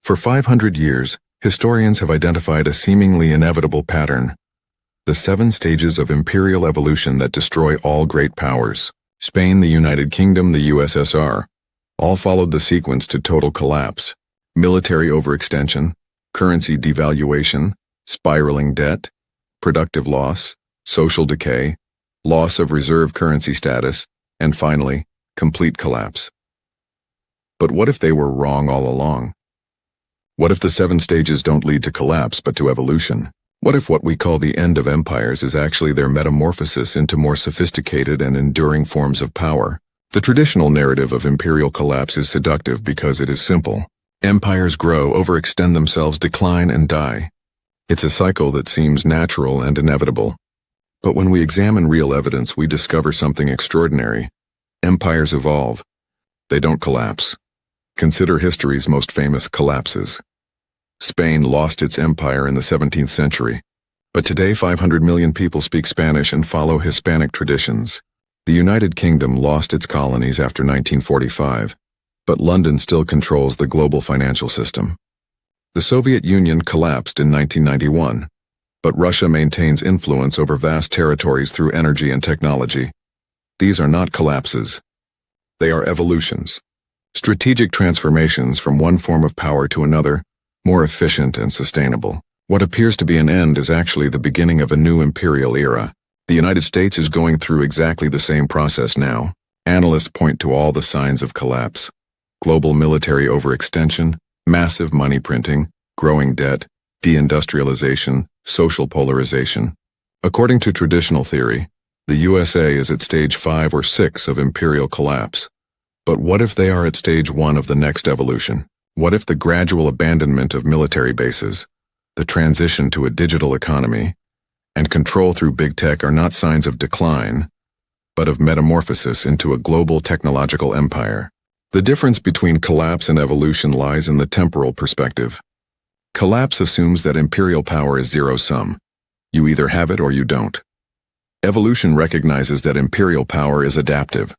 For 500 years, historians have identified a seemingly inevitable pattern: the 7 stages of imperial evolution that destroy all great powers. Spain, the United Kingdom, the USSR, all followed the sequence to total collapse: military overextension, currency devaluation, spiraling debt, productive loss, social decay, loss of reserve currency status, and finally, complete collapse. But what if they were wrong all along? What if the 7 stages don't lead to collapse but to evolution? What if what we call the end of empires is actually their metamorphosis into more sophisticated and enduring forms of power? The traditional narrative of imperial collapse is seductive because it is simple. Empires grow, overextend themselves, decline, and die. It's a cycle that seems natural and inevitable. But when we examine real evidence, we discover something extraordinary. Empires evolve. They don't collapse. Consider history's most famous collapses. Spain lost its empire in the 17th century, but today 500 million people speak Spanish and follow Hispanic traditions. The United Kingdom lost its colonies after 1945, but London still controls the global financial system. The Soviet Union collapsed in 1991, but Russia maintains influence over vast territories through energy and technology. These are not collapses. They are evolutions. Strategic transformations from one form of power to another, more efficient and sustainable. What appears to be an end is actually the beginning of a new imperial era. The United States is going through exactly the same process now. Analysts point to all the signs of collapse: global military overextension, massive money printing, growing debt, deindustrialization, social polarization. According to traditional theory, the USA is at stage 5 or 6 of imperial collapse. But what if they are at stage 1 of the next evolution? What if the gradual abandonment of military bases, the transition to a digital economy, and control through big tech are not signs of decline, but of metamorphosis into a global technological empire? The difference between collapse and evolution lies in the temporal perspective. Collapse assumes that imperial power is zero-sum. You either have it or you don't. Evolution recognizes that imperial power is adaptive.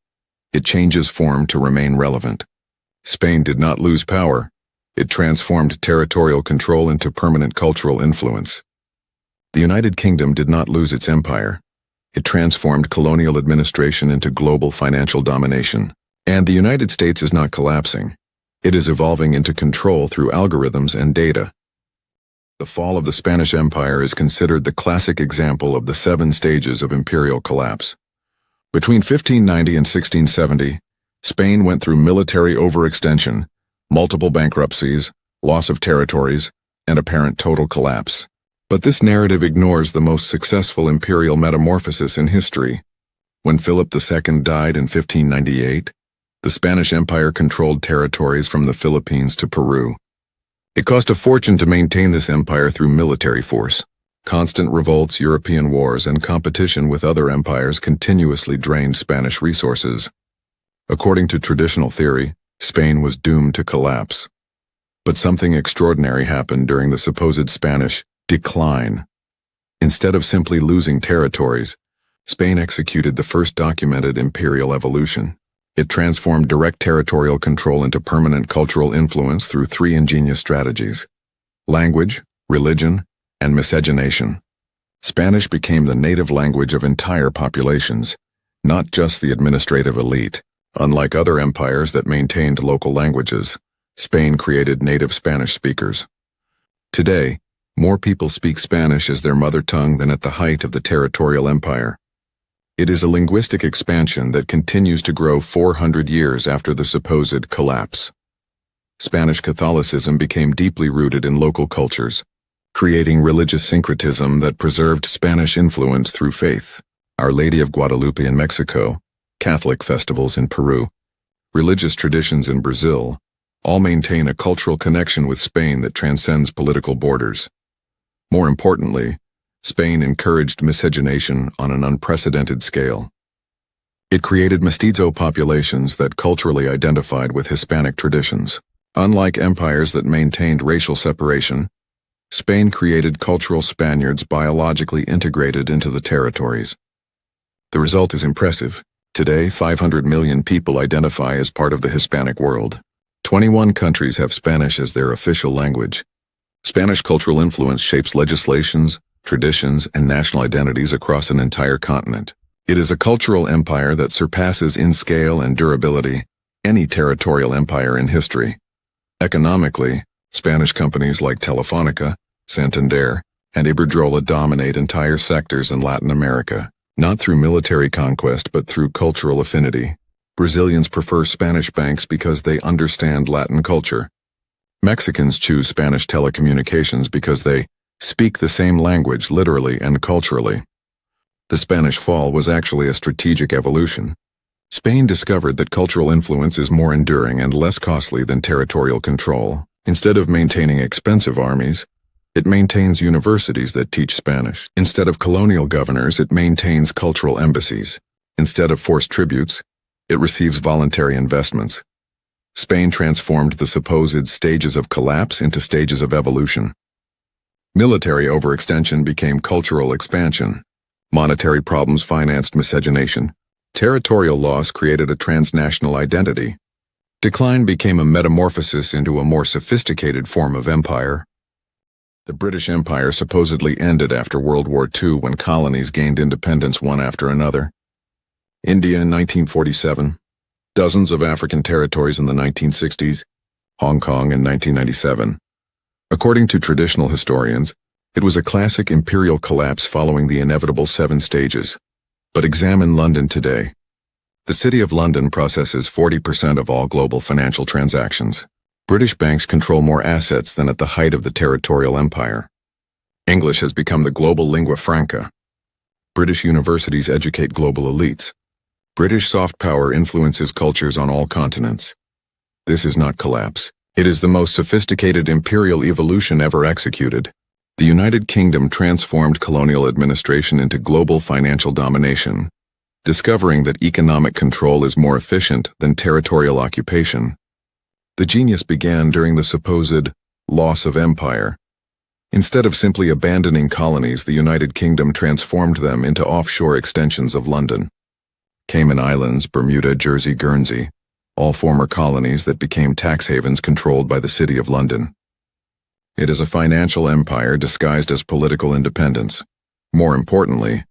It changes form to remain relevant. Spain did not lose power. It transformed territorial control into permanent cultural influence. The United Kingdom did not lose its empire. It transformed colonial administration into global financial domination. And the United States is not collapsing. It is evolving into control through algorithms and data. The fall of the Spanish Empire is considered the classic example of the 7 stages of imperial collapse. Between 1590 and 1670, Spain went through military overextension, multiple bankruptcies, loss of territories, and apparent total collapse. But this narrative ignores the most successful imperial metamorphosis in history. When Philip II died in 1598, the Spanish Empire controlled territories from the Philippines to Peru. It cost a fortune to maintain this empire through military force. Constant revolts, European wars, and competition with other empires continuously drained Spanish resources. According to traditional theory, Spain was doomed to collapse. But something extraordinary happened during the supposed Spanish decline. Instead of simply losing territories, Spain executed the first documented imperial evolution. It transformed direct territorial control into permanent cultural influence through 3 ingenious strategies: language, religion, and miscegenation. Spanish became the native language of entire populations, not just the administrative elite. Unlike other empires that maintained local languages, Spain created native Spanish speakers. Today, more people speak Spanish as their mother tongue than at the height of the territorial empire. It is a linguistic expansion that continues to grow 400 years after the supposed collapse. Spanish Catholicism became deeply rooted in local cultures, creating religious syncretism that preserved Spanish influence through faith. Our Lady of Guadalupe in Mexico, Catholic festivals in Peru, religious traditions in Brazil, all maintain a cultural connection with Spain that transcends political borders. More importantly, Spain encouraged miscegenation on an unprecedented scale. It created mestizo populations that culturally identified with Hispanic traditions. Unlike empires that maintained racial separation, Spain created cultural Spaniards biologically integrated into the territories. The result is impressive. Today, 500 million people identify as part of the Hispanic world. 21 countries have Spanish as their official language. Spanish cultural influence shapes legislations, traditions, and national identities across an entire continent. It is a cultural empire that surpasses in scale and durability any territorial empire in history. Economically, Spanish companies like Telefónica, Santander, and Iberdrola dominate entire sectors in Latin America, not through military conquest but through cultural affinity. Brazilians prefer Spanish banks because they understand Latin culture. Mexicans choose Spanish telecommunications because they speak the same language literally and culturally. The Spanish fall was actually a strategic evolution. Spain discovered that cultural influence is more enduring and less costly than territorial control. Instead of maintaining expensive armies, it maintains universities that teach Spanish. Instead of colonial governors, it maintains cultural embassies. Instead of forced tributes, it receives voluntary investments. Spain transformed the supposed stages of collapse into stages of evolution. Military overextension became cultural expansion. Monetary problems financed miscegenation. Territorial loss created a transnational identity. Decline became a metamorphosis into a more sophisticated form of empire. The British Empire supposedly ended after World War II when colonies gained independence one after another. India in 1947, dozens of African territories in the 1960s, Hong Kong in 1997. According to traditional historians, it was a classic imperial collapse following the inevitable 7 stages. But examine London today. The City of London processes 40% of all global financial transactions. British banks control more assets than at the height of the territorial empire. English has become the global lingua franca. British universities educate global elites. British soft power influences cultures on all continents. This is not collapse. It is the most sophisticated imperial evolution ever executed. The United Kingdom transformed colonial administration into global financial domination, discovering that economic control is more efficient than territorial occupation. The genius began during the supposed loss of empire. Instead of simply abandoning colonies, the United Kingdom transformed them into offshore extensions of London. Cayman Islands, Bermuda, Jersey, Guernsey, all former colonies that became tax havens controlled by the City of London. It is a financial empire disguised as political independence. More importantly,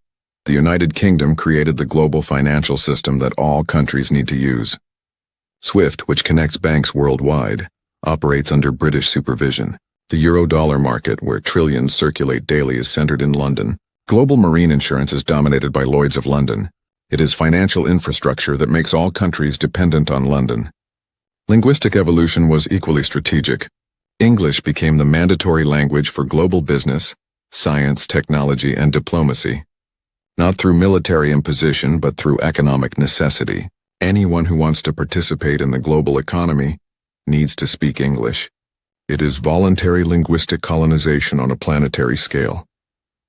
the United Kingdom created the global financial system that all countries need to use. SWIFT, which connects banks worldwide, operates under British supervision. The euro-dollar market, where trillions circulate daily, is centered in London. Global marine insurance is dominated by Lloyd's of London. It is financial infrastructure that makes all countries dependent on London. Linguistic evolution was equally strategic. English became the mandatory language for global business, science, technology, and diplomacy. Not through military imposition, but through economic necessity. Anyone who wants to participate in the global economy needs to speak English. It is voluntary linguistic colonization on a planetary scale.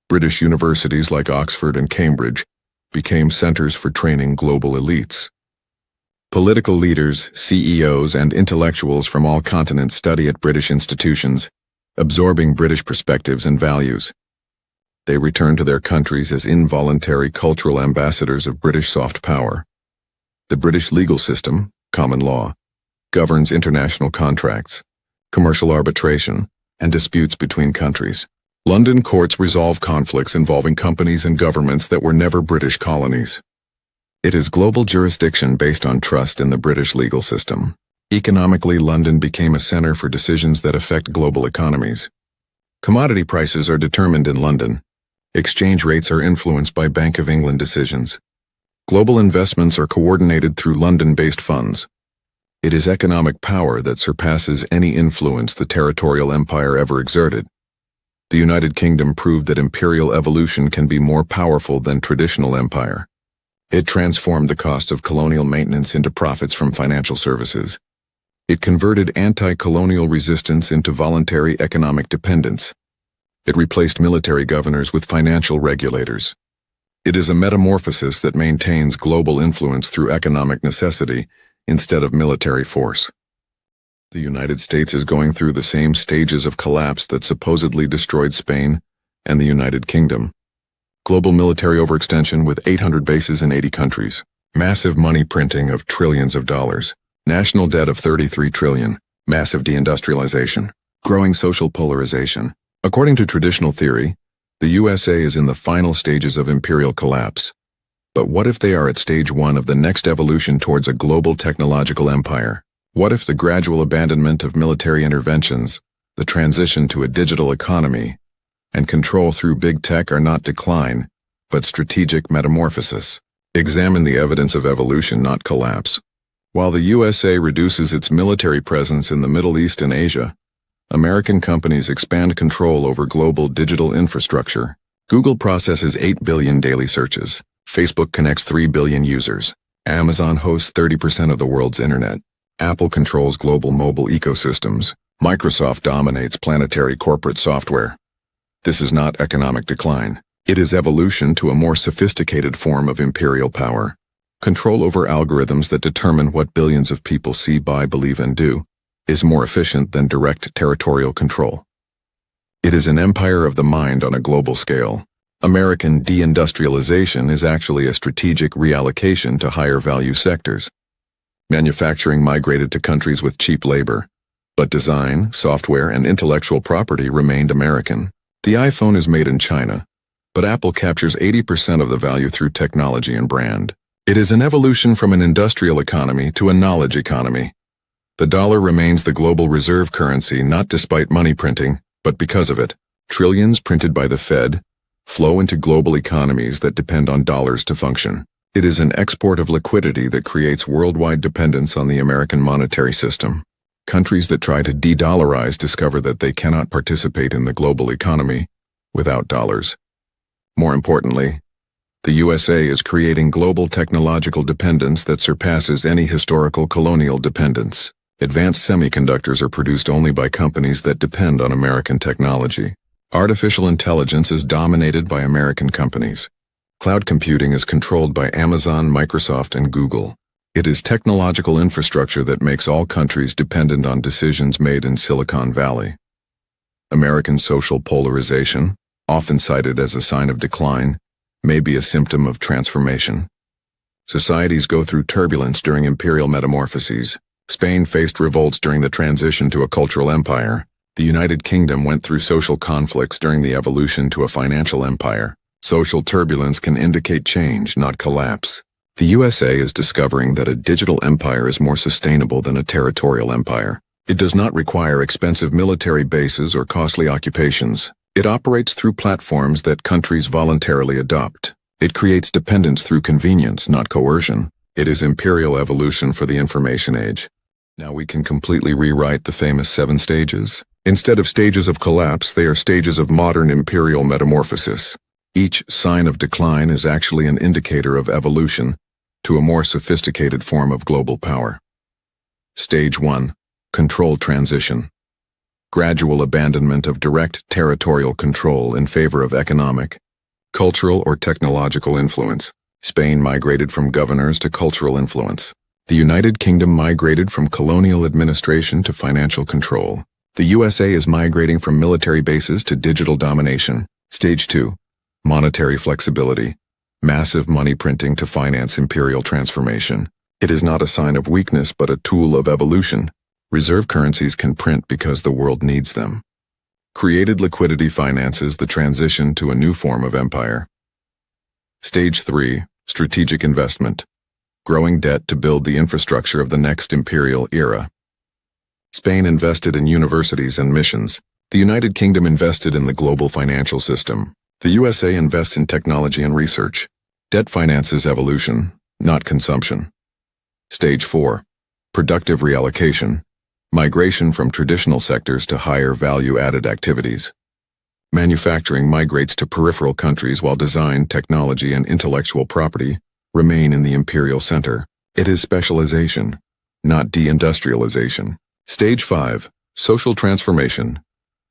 British universities like Oxford and Cambridge became centers for training global elites. Political leaders, CEOs, and intellectuals from all continents study at British institutions, absorbing British perspectives and values. They return to their countries as involuntary cultural ambassadors of British soft power. The British legal system, common law, governs international contracts, commercial arbitration, and disputes between countries. London courts resolve conflicts involving companies and governments that were never British colonies. It is global jurisdiction based on trust in the British legal system. Economically, London became a center for decisions that affect global economies. Commodity prices are determined in London. Exchange rates are influenced by Bank of England decisions. Global investments are coordinated through London-based funds. It is economic power that surpasses any influence the territorial empire ever exerted. The United Kingdom proved that imperial evolution can be more powerful than traditional empire. It transformed the cost of colonial maintenance into profits from financial services. It converted anti-colonial resistance into voluntary economic dependence. It replaced military governors with financial regulators. It is a metamorphosis that maintains global influence through economic necessity instead of military force. The United States is going through the same stages of collapse that supposedly destroyed Spain and the United Kingdom. Global military overextension with 800 bases in 80 countries. Massive money printing of trillions of dollars. National debt of 33 trillion. Massive deindustrialization. Growing social polarization. According to traditional theory, the USA is in the final stages of imperial collapse. But what if they are at stage 1 of the next evolution towards a global technological empire? What if the gradual abandonment of military interventions, the transition to a digital economy, and control through big tech are not decline, but strategic metamorphosis? Examine the evidence of evolution, not collapse. While the USA reduces its military presence in the Middle East and Asia, American companies expand control over global digital infrastructure. Google processes 8 billion daily searches. Facebook connects 3 billion users. Amazon hosts 30% of the world's internet. Apple controls global mobile ecosystems. Microsoft dominates planetary corporate software. This is not economic decline. It is evolution to a more sophisticated form of imperial power. Control over algorithms that determine what billions of people see, buy, believe, and do is more efficient than direct territorial control. It is an empire of the mind on a global scale. American deindustrialization is actually a strategic reallocation to higher value sectors. Manufacturing migrated to countries with cheap labor, but design, software, and intellectual property remained American. The iPhone is made in China, but Apple captures 80% of the value through technology and brand. It is an evolution from an industrial economy to a knowledge economy. The dollar remains the global reserve currency not despite money printing, but because of it. Trillions printed by the Fed flow into global economies that depend on dollars to function. It is an export of liquidity that creates worldwide dependence on the American monetary system. Countries that try to de-dollarize discover that they cannot participate in the global economy without dollars. More importantly, the USA is creating global technological dependence that surpasses any historical colonial dependence. Advanced semiconductors are produced only by companies that depend on American technology. Artificial intelligence is dominated by American companies. Cloud computing is controlled by Amazon, Microsoft, and Google. It is technological infrastructure that makes all countries dependent on decisions made in Silicon Valley. American social polarization, often cited as a sign of decline, may be a symptom of transformation. Societies go through turbulence during imperial metamorphoses. Spain faced revolts during the transition to a cultural empire. The United Kingdom went through social conflicts during the evolution to a financial empire. Social turbulence can indicate change, not collapse. The USA is discovering that a digital empire is more sustainable than a territorial empire. It does not require expensive military bases or costly occupations. It operates through platforms that countries voluntarily adopt. It creates dependence through convenience, not coercion. It is imperial evolution for the information age. Now we can completely rewrite the famous 7 stages. Instead of stages of collapse, they are stages of modern imperial metamorphosis. Each sign of decline is actually an indicator of evolution to a more sophisticated form of global power. Stage 1. Control transition. Gradual abandonment of direct territorial control in favor of economic, cultural, or technological influence. Spain migrated from governors to cultural influence. The United Kingdom migrated from colonial administration to financial control. The USA is migrating from military bases to digital domination. Stage 2. Monetary flexibility. Massive money printing to finance imperial transformation. It is not a sign of weakness but a tool of evolution. Reserve currencies can print because the world needs them. Created liquidity finances the transition to a new form of empire. Stage 3. Strategic investment. Growing debt to build the infrastructure of the next imperial era. Spain invested in universities and missions. The United Kingdom invested in the global financial system. The USA invests in technology and research. Debt finances evolution, not consumption. Stage 4. Productive reallocation. Migration from traditional sectors to higher value-added activities. Manufacturing migrates to peripheral countries while design, technology, and intellectual property remain in the imperial center. It is specialization, not deindustrialization. Stage 5. Social transformation.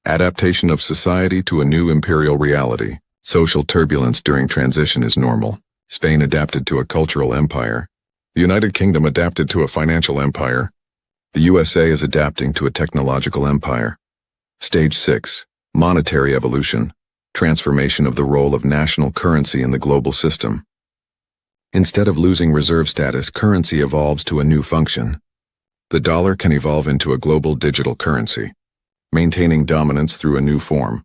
Adaptation of society to a new imperial reality. Social turbulence during transition is normal. Spain adapted to a cultural empire. The United Kingdom adapted to a financial empire. The USA is adapting to a technological empire. Stage 6. Monetary evolution. Transformation of the role of national currency in the global system. Instead of losing reserve status, currency evolves to a new function. The dollar can evolve into a global digital currency, maintaining dominance through a new form.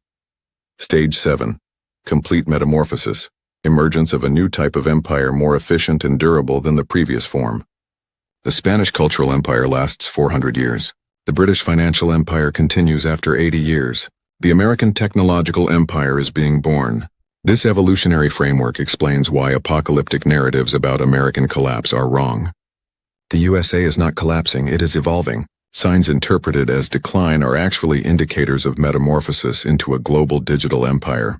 Stage 7. Complete metamorphosis. Emergence of a new type of empire more efficient and durable than the previous form. The Spanish cultural empire lasts 400 years. The British financial empire continues after 80 years. The American technological empire is being born. This evolutionary framework explains why apocalyptic narratives about American collapse are wrong. The USA is not collapsing, it is evolving. Signs interpreted as decline are actually indicators of metamorphosis into a global digital empire.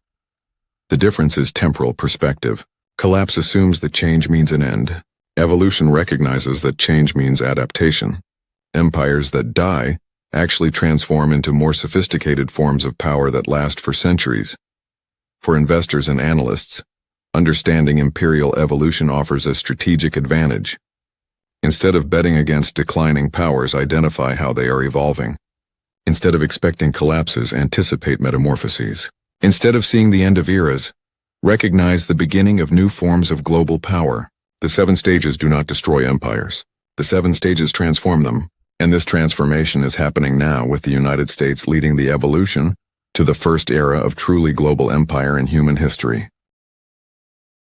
The difference is temporal perspective. Collapse assumes that change means an end. Evolution recognizes that change means adaptation. Empires that die actually transform into more sophisticated forms of power that last for centuries. For investors and analysts, understanding imperial evolution offers a strategic advantage. Instead of betting against declining powers, identify how they are evolving. Instead of expecting collapses, anticipate metamorphoses. Instead of seeing the end of eras, recognize the beginning of new forms of global power. The 7 stages do not destroy empires. The 7 stages transform them, and this transformation is happening now with the United States leading the evolution to the first era of truly global empire in human history.